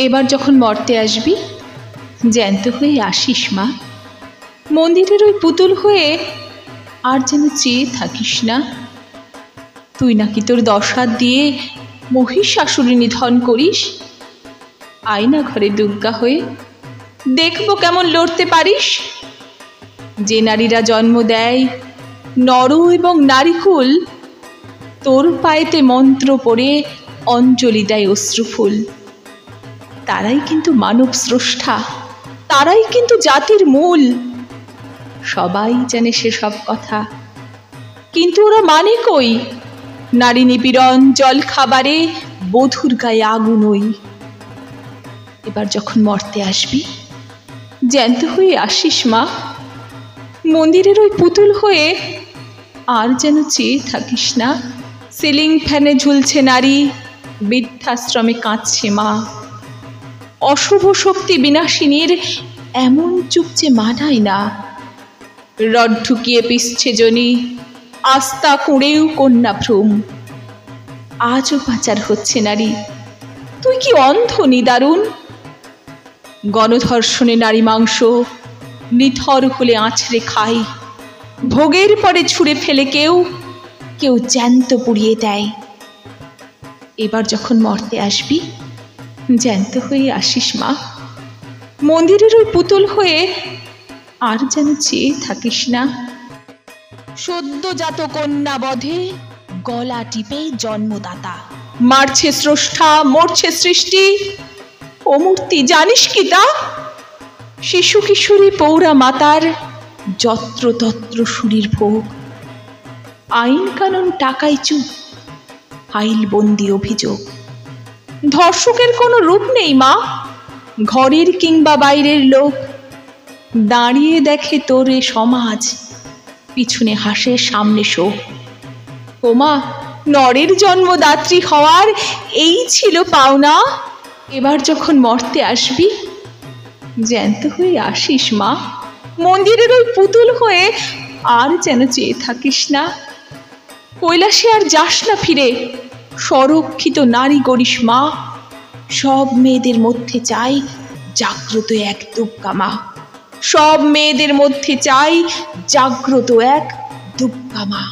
এবার যখন মরতে আসবি জ্যান্ত হয়ে আসিস মা, মন্দিরের ওই পুতুল হয়ে আর যেন চেয়ে থাকিস না। তুই নাকি তোর 10 হাত দিয়ে মহিষাসুরী নিধন করিস, আয়না ঘরে দুর্গা হয়ে দেখব কেমন লড়তে পারিস। যে নারীরা জন্ম দেয় নর এবং নারীকুল, তোর পায়েতে মন্ত্র পড়ে অঞ্জলি দেয় অশ্রুফুল। তারাই কিন্তু মানব স্রষ্টা, তারাই কিন্তু জাতির মূল। সবাই জানে সেসব কথা, কিন্তু ওরা মানে কই? নারী নিপীড়ন, জল খাবারে, বধূর গায়ে আগুন ওই। এবার যখন মরতে আসবি জ্যান্ত হয়ে আসিস মা, মন্দিরের ওই পুতুল হয়ে আর যেন চেয়ে থাকিস না। সিলিং ফ্যানে ঝুলছে নারী, বৃদ্ধাশ্রমে কাঁদছে মা। অশুভ শক্তি বিনাশিনীর এমন চুপ যে মানায় না। রড ঢুকিয়ে পিসছে জনি, আস্তা কুঁড়েও কন্যা ভ্রূম। আজও পাচার হচ্ছে নারী, তুই কি অন্ধ নিদারুণ? গণধর্ষণে নারী মাংস নিথর হলে আছড়ে খাই, ভোগের পরে ছুঁড়ে ফেলে কেউ কেউ জ্যান্ত পুড়িয়ে দেয়। এবার যখন মরতে আসবি জ্যান্ত হয়ে আসিস মা, মন্দিরের ওই পুতুল হয়ে আর যেন চেয়ে থাকিস না। সদ্যজাত কন্যা বধে গলা টিপে জন্মদাতা, মারছে স্রষ্টা, মরছে সৃষ্টি। ও মূর্তি জানিস কি তা? শিশু কিশোরী পৌরা মাতার যত্রতত্র শরীর ভোগ। আইন কানুন টাকায় চুপ, ফাইল বন্দি অভিযোগ। ধর্ষকের কোনো রূপ নেই মা, ঘরের কিংবা বাইরের লোক। দাঁড়িয়ে দেখে তোরে সমাজ, পিছনে হাসে সামনে শোক। ওমা, নরের জন্মদাত্রী হওয়ার এই ছিল পাওনা। এবার যখন মরতে আসবি জ্যান্ত হয়ে আসিস মা, মন্দিরের ওই পুতুল হয়ে আর যেন চেয়ে থাকিস না। কৈলাসে আর যাস না ফিরে, সংরক্ষিত নারী গরিস মা। সব মেয়েদের মধ্যে চাই জাগ্রত এক দুর্গা মা, সব মেয়েদের মধ্যে চাই জাগ্রত এক দুর্গা মা।